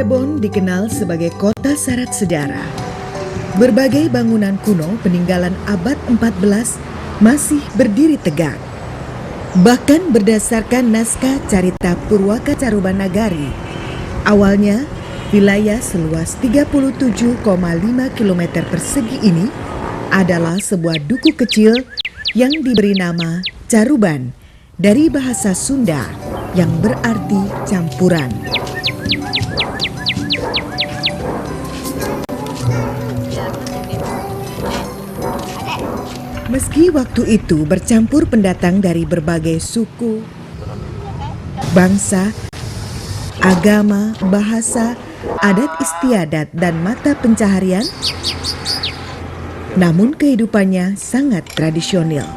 Cirebon dikenal sebagai kota syarat sejarah. Berbagai bangunan kuno peninggalan abad 14 masih berdiri tegak. Bahkan berdasarkan naskah Carita Purwaka Caruban Nagari, awalnya wilayah seluas 37,5 km persegi ini adalah sebuah duku kecil yang diberi nama Caruban dari bahasa Sunda yang berarti campuran. Meski waktu itu bercampur pendatang dari berbagai suku, bangsa, agama, bahasa, adat istiadat, dan mata pencaharian, namun kehidupannya sangat tradisional.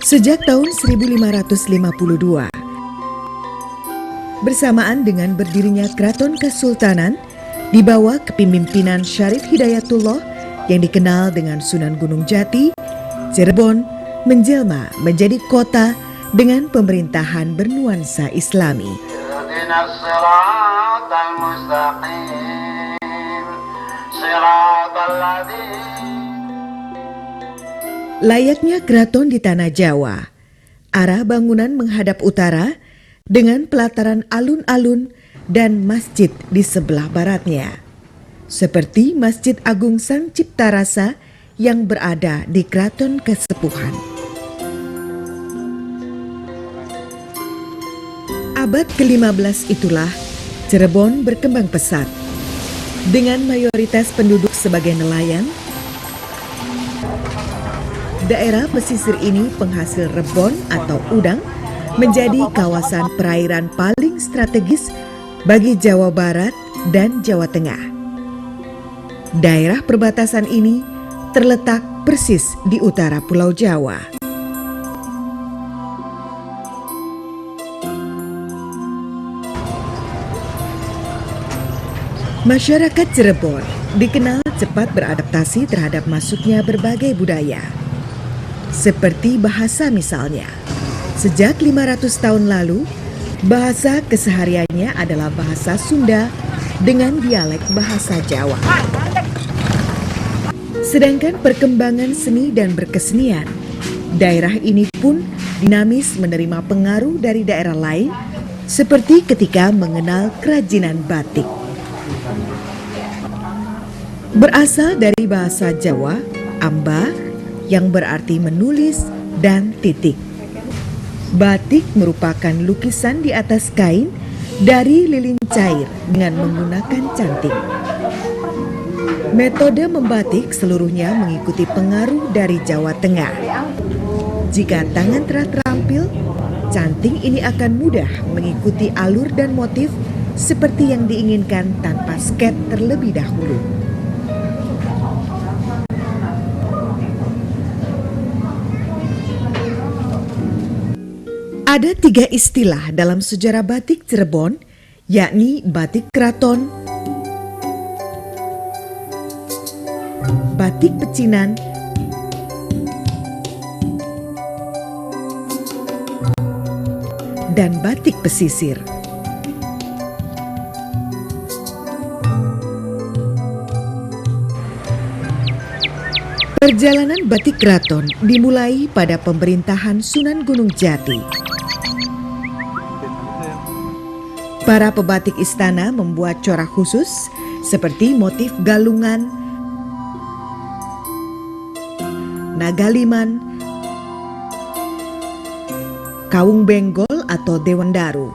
Sejak tahun 1552, bersamaan dengan berdirinya Keraton Kesultanan di bawah kepemimpinan Syarif Hidayatullah yang dikenal dengan Sunan Gunung Jati, Cirebon menjelma menjadi kota dengan pemerintahan bernuansa Islami. Layaknya keraton di tanah Jawa, arah bangunan menghadap utara dengan pelataran alun-alun dan masjid di sebelah baratnya, seperti Masjid Agung Sang Cipta Rasa yang berada di Keraton Kesepuhan. Abad ke-15 itulah Cirebon berkembang pesat. Dengan mayoritas penduduk sebagai nelayan, daerah pesisir ini penghasil rebon atau udang menjadi kawasan perairan paling strategis bagi Jawa Barat dan Jawa Tengah. Daerah perbatasan ini terletak persis di utara Pulau Jawa. Masyarakat Cirebon dikenal cepat beradaptasi terhadap masuknya berbagai budaya, seperti bahasa misalnya. Sejak 500 tahun lalu, bahasa kesehariannya adalah bahasa Sunda dengan dialek bahasa Jawa. Sedangkan perkembangan seni dan berkesenian, daerah ini pun dinamis menerima pengaruh dari daerah lain, seperti ketika mengenal kerajinan batik. Berasal dari bahasa Jawa, amba, yang berarti menulis dan titik. Batik merupakan lukisan di atas kain dari lilin cair dengan menggunakan canting. Metode membatik seluruhnya mengikuti pengaruh dari Jawa Tengah. Jika tangan telah terampil, canting ini akan mudah mengikuti alur dan motif seperti yang diinginkan tanpa sket terlebih dahulu. Ada 3 istilah dalam sejarah batik Cirebon, yakni batik keraton, batik pecinan, dan batik pesisir. Perjalanan batik keraton dimulai pada pemerintahan Sunan Gunung Jati. Para pebatik istana membuat corak khusus seperti motif galungan, nagaliman, kawung benggol atau dewandaru.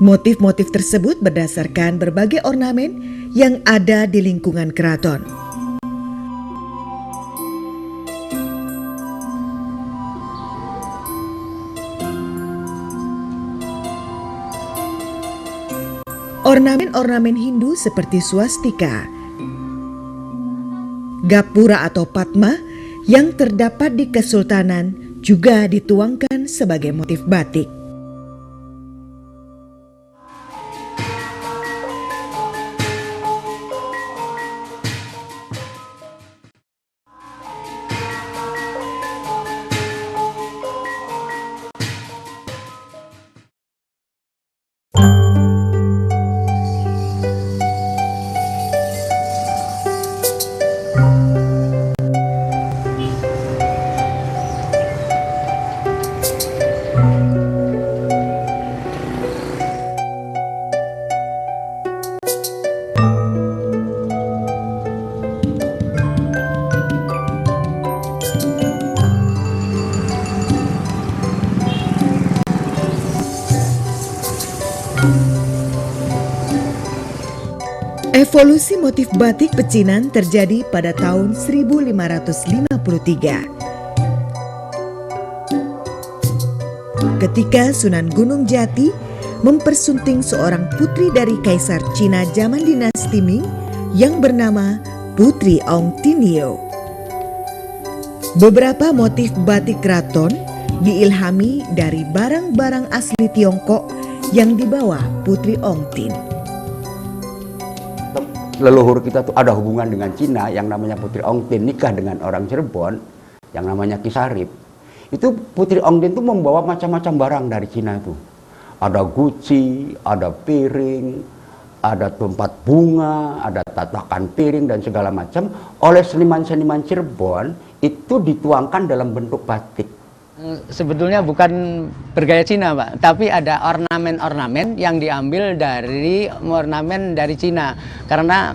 Motif-motif tersebut berdasarkan berbagai ornamen yang ada di lingkungan keraton. Ornamen-ornamen Hindu seperti swastika, gapura atau padma yang terdapat di Kesultanan juga dituangkan sebagai motif batik. Evolusi motif batik pecinan terjadi pada tahun 1553. Ketika Sunan Gunung Jati mempersunting seorang putri dari Kaisar Cina zaman dinasti Ming yang bernama Putri Ong Tinio. Beberapa motif batik keraton diilhami dari barang-barang asli Tiongkok yang dibawa Putri Ong Tin. Leluhur kita tuh ada hubungan dengan Cina yang namanya Putri Ong Tin nikah dengan orang Cirebon yang namanya Ki Sarip. Itu Putri Ong Tin tuh membawa macam-macam barang dari Cina itu. Ada guci, ada piring, ada tempat bunga, ada tatakan piring dan segala macam oleh seniman-seniman Cirebon itu dituangkan dalam bentuk batik. Sebetulnya bukan bergaya Cina, Pak, tapi ada ornamen-ornamen yang diambil dari ornamen dari Cina. Karena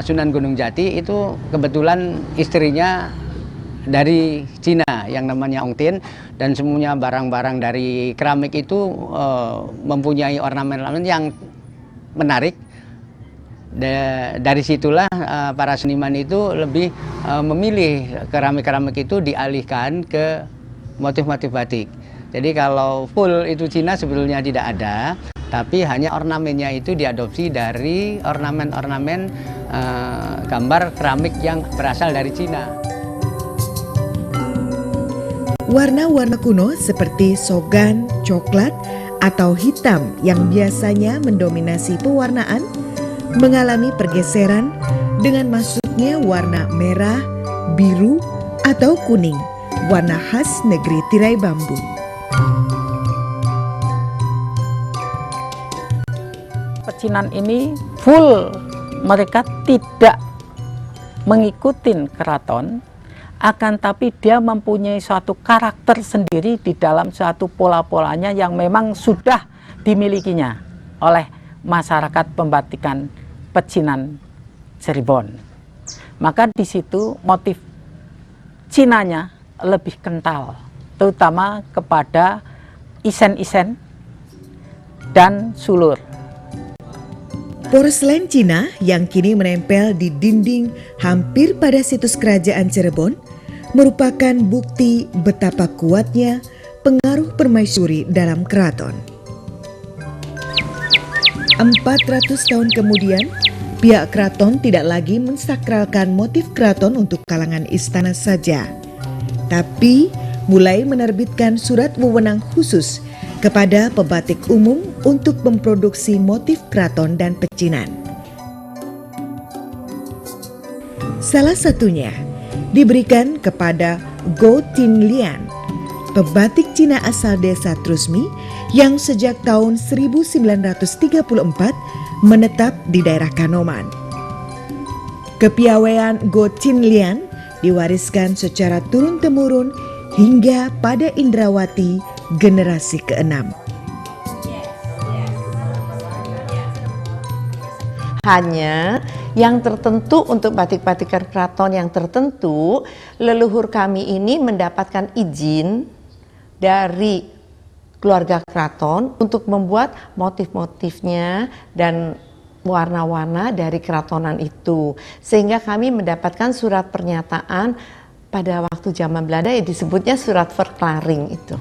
Sunan Gunung Jati itu kebetulan istrinya dari Cina yang namanya Ong Tin, dan semuanya barang-barang dari keramik itu mempunyai ornamen-ornamen yang menarik. Dari situlah para seniman itu lebih memilih keramik-keramik itu dialihkan ke motif-motif batik. Jadi kalau full itu Cina sebetulnya tidak ada, tapi hanya ornamennya itu diadopsi dari ornamen-ornamen gambar keramik yang berasal dari Cina. Warna-warna kuno seperti sogan, coklat, atau hitam yang biasanya mendominasi pewarnaan mengalami pergeseran dengan masuknya warna merah, biru, atau kuning, warna khas negeri tirai bambu. Pecinan ini full, mereka tidak mengikuti keraton, akan tapi dia mempunyai suatu karakter sendiri di dalam suatu pola-polanya yang memang sudah dimilikinya oleh masyarakat pembatikan pecinan Cirebon. Maka di situ motif Cinanya lebih kental, terutama kepada isen-isen dan sulur. Porselen Cina yang kini menempel di dinding hampir pada situs kerajaan Cirebon merupakan bukti betapa kuatnya pengaruh permaisuri dalam keraton. 400 tahun kemudian, pihak keraton tidak lagi mensakralkan motif keraton untuk kalangan istana saja, tapi mulai menerbitkan surat wewenang khusus kepada pebatik umum untuk memproduksi motif keraton dan pecinan. Salah satunya diberikan kepada Go Tin Lian, pebatik Cina asal desa Trusmi yang sejak tahun 1934 menetap di daerah Kanoman. Kepiawaian Go Tin Lian diwariskan secara turun-temurun hingga pada Indrawati generasi ke-6. Hanya yang tertentu untuk batik-batikan keraton yang tertentu, leluhur kami ini mendapatkan izin dari keluarga keraton untuk membuat motif-motifnya dan warna-warna dari keratonan itu. Sehingga kami mendapatkan surat pernyataan pada waktu zaman Belanda yang disebutnya surat verklaring itu.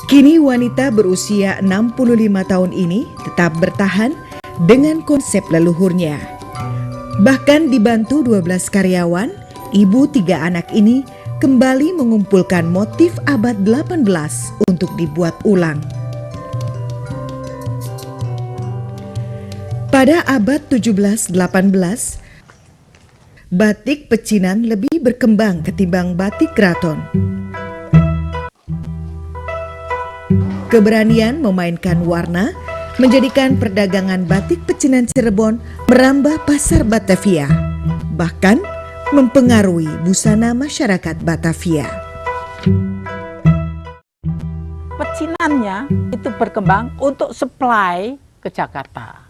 Kini wanita berusia 65 tahun ini tetap bertahan dengan konsep leluhurnya. Bahkan dibantu 12 karyawan, ibu 3 anak ini kembali mengumpulkan motif abad 18 untuk dibuat ulang. Pada abad 17-18, batik pecinan lebih berkembang ketimbang batik keraton. Keberanian memainkan warna menjadikan perdagangan batik pecinan Cirebon merambah pasar Batavia, bahkan mempengaruhi busana masyarakat Batavia. Pecinannya itu berkembang untuk supply ke Jakarta,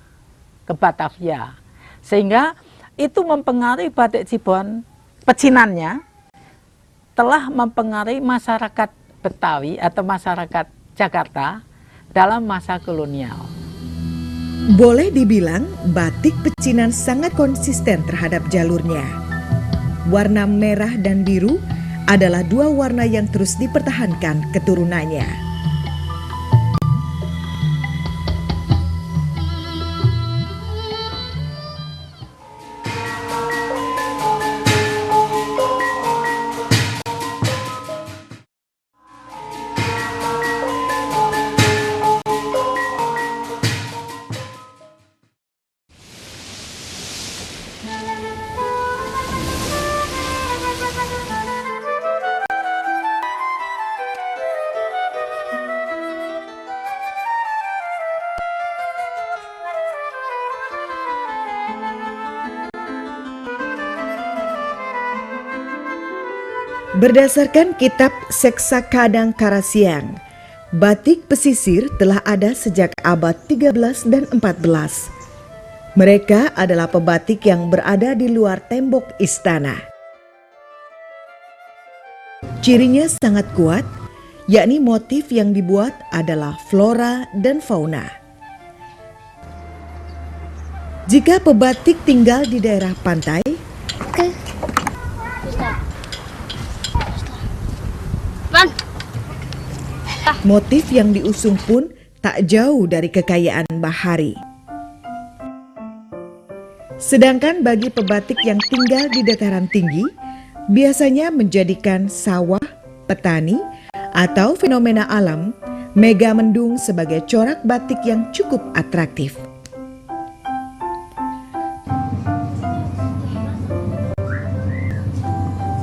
ke Batavia, sehingga itu mempengaruhi batik Cirebon. Pecinannya telah mempengaruhi masyarakat Betawi atau masyarakat Jakarta dalam masa kolonial. Boleh dibilang batik pecinan sangat konsisten terhadap jalurnya. Warna merah dan biru adalah dua warna yang terus dipertahankan keturunannya. Berdasarkan kitab Seksakadang Karasiang, batik pesisir telah ada sejak abad 13 dan 14. Mereka adalah pebatik yang berada di luar tembok istana. Cirinya sangat kuat, yakni motif yang dibuat adalah flora dan fauna. Jika pebatik tinggal di daerah pantai, motif yang diusung pun tak jauh dari kekayaan bahari. Sedangkan bagi pebatik yang tinggal di dataran tinggi, biasanya menjadikan sawah, petani, atau fenomena alam, megamendung sebagai corak batik yang cukup atraktif.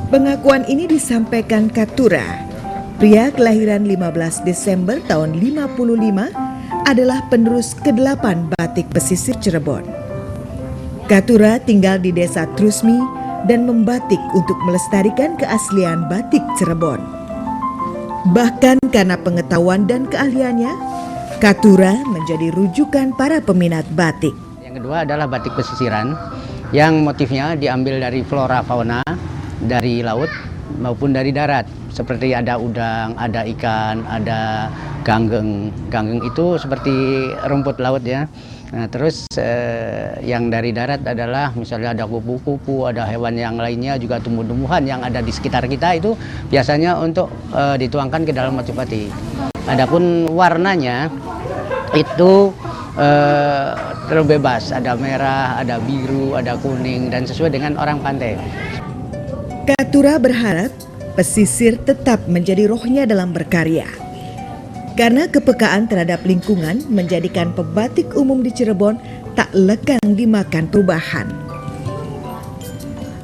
Pengakuan ini disampaikan Katura, pria kelahiran 15 Desember tahun 55, adalah penerus ke-8 batik pesisir Cirebon. Katura tinggal di desa Trusmi dan membatik untuk melestarikan keaslian batik Cirebon. Bahkan karena pengetahuan dan keahliannya, Katura menjadi rujukan para peminat batik. Yang kedua adalah batik pesisiran yang motifnya diambil dari flora fauna, dari laut maupun dari darat. Seperti ada udang, ada ikan, ada ganggeng. Ganggeng itu seperti rumput laut ya. Nah, terus yang dari darat adalah misalnya ada kupu-kupu, ada hewan yang lainnya, juga tumbuh-tumbuhan yang ada di sekitar kita itu biasanya untuk dituangkan ke dalam motif batik. Adapun warnanya itu terlalu bebas, ada merah, ada biru, ada kuning, dan sesuai dengan orang pantai. Katura berharap pesisir tetap menjadi rohnya dalam berkarya. Karena kepekaan terhadap lingkungan menjadikan pebatik umum di Cirebon tak lekang dimakan perubahan.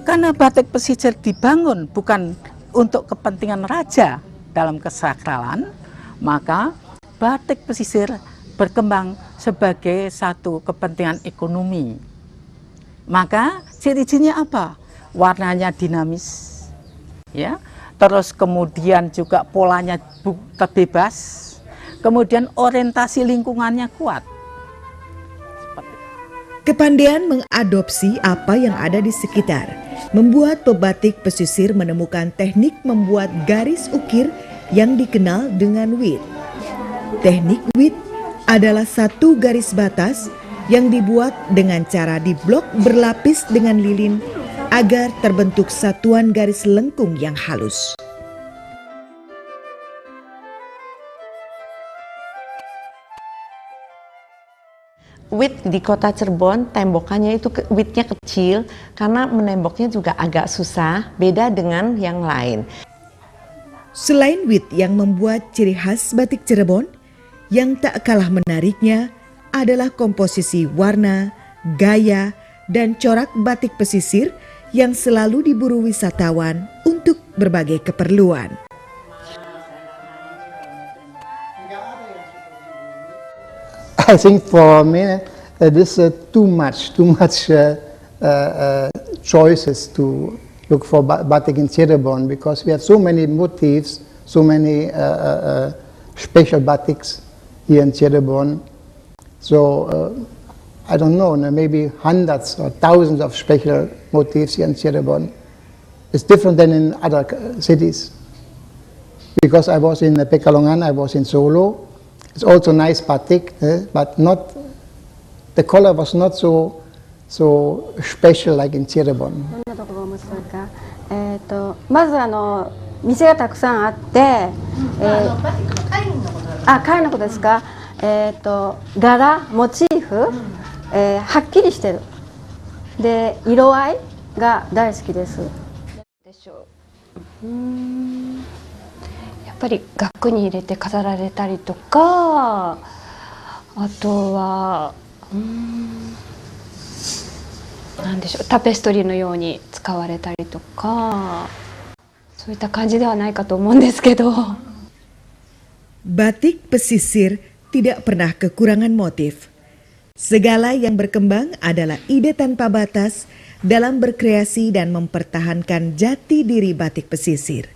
Karena batik pesisir dibangun bukan untuk kepentingan raja dalam kesakralan, maka batik pesisir berkembang sebagai satu kepentingan ekonomi. Maka ciri-cirinya apa? Warnanya dinamis, ya. Terus kemudian juga polanya terbebas, kemudian orientasi lingkungannya kuat. Kepandaian mengadopsi apa yang ada di sekitar membuat pebatik pesisir menemukan teknik membuat garis ukir yang dikenal dengan wit. Teknik wit adalah satu garis batas yang dibuat dengan cara diblok berlapis dengan lilin agar terbentuk satuan garis lengkung yang halus. Wit di kota Cirebon, tembokannya itu witnya kecil karena menemboknya juga agak susah, beda dengan yang lain. Selain wit yang membuat ciri khas batik Cirebon, yang tak kalah menariknya adalah komposisi warna, gaya, dan corak batik pesisir yang selalu diburu wisatawan untuk berbagai keperluan. I think for me this too much choices to look for batik in Cirebon, because we have so many motifs, so many special batiks here in Cirebon. So I don't know, maybe hundreds or thousands of special motifs here in Cirebon. It's different than in other cities. Because I was in Pekalongan, I was in Solo. It's also nice batik, but not the color was not so special like in Cirebon. どんなところが面白いか、まず道がたくさんあって、貝のことですか、柄、モチーフ、はっきりしてる。で、色合いが大好きです。でしょう。やっぱり額に入れて飾られたりとか、あとはなんでしょう、タペストリーのように使われたりとか、そういった感じではないかと思うんですけど。Batik pesisir tidak pernah kekurangan motif. Segala yang berkembang adalah ide tanpa batas dalam berkreasi dan mempertahankan jati diri batik pesisir.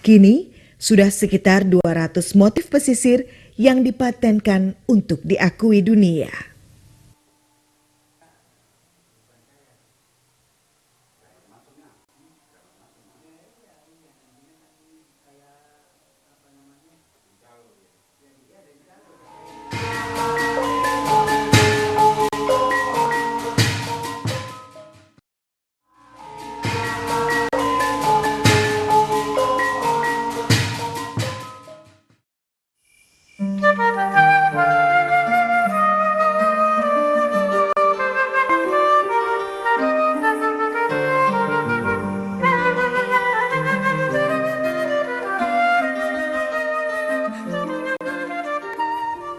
Kini sudah sekitar 200 motif pesisir yang dipatenkan untuk diakui dunia.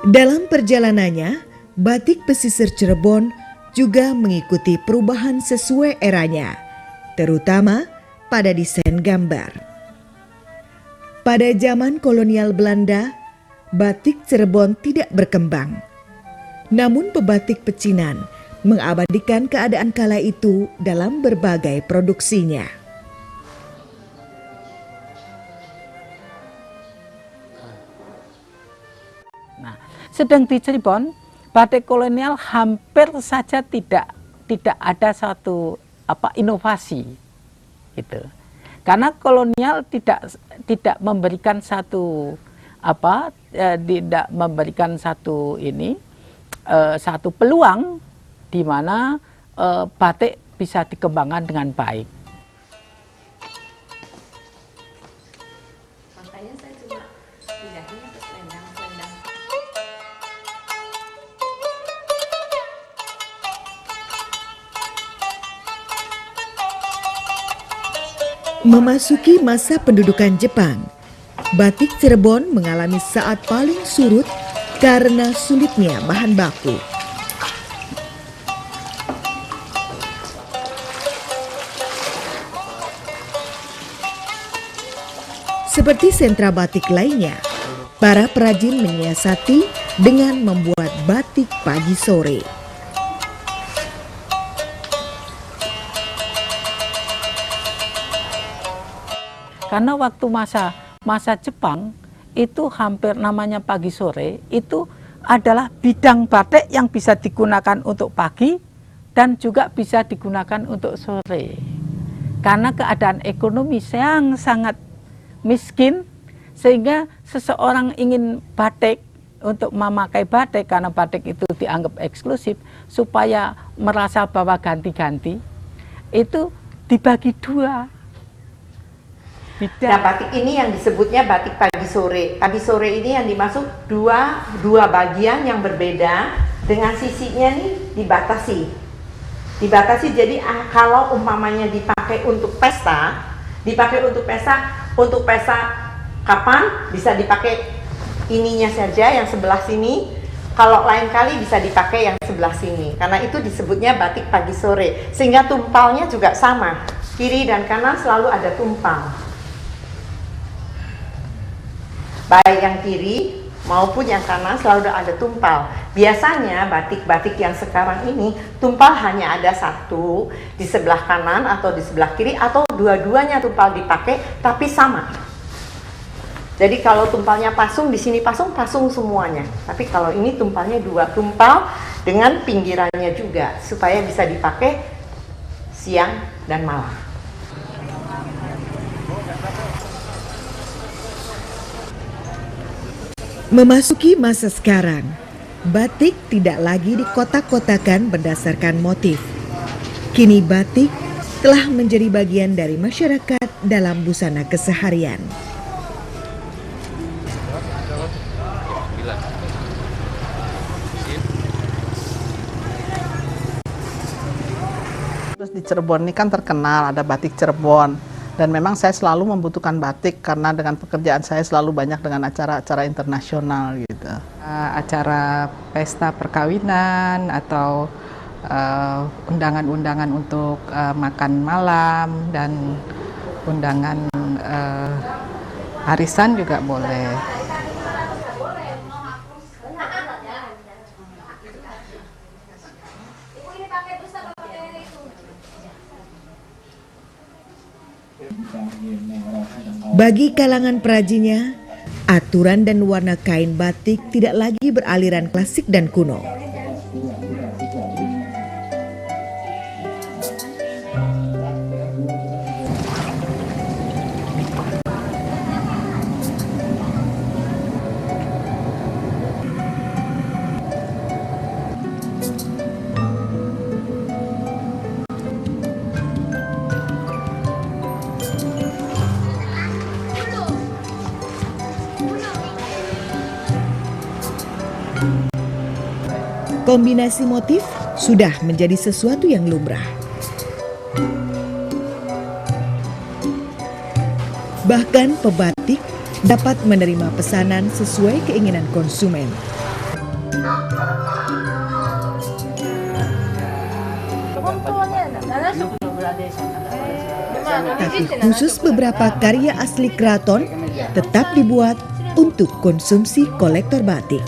Dalam perjalanannya, batik pesisir Cirebon juga mengikuti perubahan sesuai eranya, terutama pada desain gambar. Pada zaman kolonial Belanda, batik Cirebon tidak berkembang. Namun pebatik pecinan mengabadikan keadaan kala itu dalam berbagai produksinya. Sedang di Cirebon, batik kolonial hampir saja tidak ada satu inovasi, gitu. Karena kolonial tidak memberikan satu satu peluang di mana batik bisa dikembangkan dengan baik. Memasuki masa pendudukan Jepang, batik Cirebon mengalami saat paling surut karena sulitnya bahan baku. Seperti sentra batik lainnya, para perajin menyiasati dengan membuat batik pagi sore. Karena waktu masa Jepang itu hampir namanya pagi sore, itu adalah bidang batik yang bisa digunakan untuk pagi dan juga bisa digunakan untuk sore. Karena keadaan ekonomi yang sangat miskin, sehingga seseorang ingin batik untuk memakai batik, karena batik itu dianggap eksklusif, supaya merasa bahwa ganti-ganti, itu dibagi dua. Nah, batik ini yang disebutnya batik pagi sore. Pagi sore ini yang dimaksud dua bagian yang berbeda, dengan sisinya nih dibatasi. Jadi kalau umpamanya dipakai untuk pesta kapan bisa dipakai ininya saja yang sebelah sini. Kalau lain kali bisa dipakai yang sebelah sini. Karena itu disebutnya batik pagi sore. Sehingga tumpalnya juga sama. Kiri dan kanan selalu ada tumpal. Baik yang kiri maupun yang kanan selalu ada tumpal. Biasanya batik-batik yang sekarang ini tumpal hanya ada satu di sebelah kanan atau di sebelah kiri, atau dua-duanya tumpal dipakai tapi sama. Jadi kalau tumpalnya pasung, di sini pasung semuanya. Tapi kalau ini tumpalnya dua tumpal dengan pinggirannya juga supaya bisa dipakai siang dan malam. Memasuki masa sekarang, batik tidak lagi dikotak-kotakan berdasarkan motif. Kini batik telah menjadi bagian dari masyarakat dalam busana keseharian. Terus di Cirebon ini kan terkenal ada batik Cirebon, dan memang saya selalu membutuhkan batik karena dengan pekerjaan saya selalu banyak dengan acara-acara internasional gitu. Acara pesta perkawinan atau undangan-undangan untuk makan malam dan undangan arisan juga boleh. Bagi kalangan perajinya, aturan dan warna kain batik tidak lagi beraliran klasik dan kuno. Kombinasi motif sudah menjadi sesuatu yang lumrah. Bahkan pebatik dapat menerima pesanan sesuai keinginan konsumen. Tapi khusus beberapa karya asli keraton tetap dibuat untuk konsumsi kolektor batik.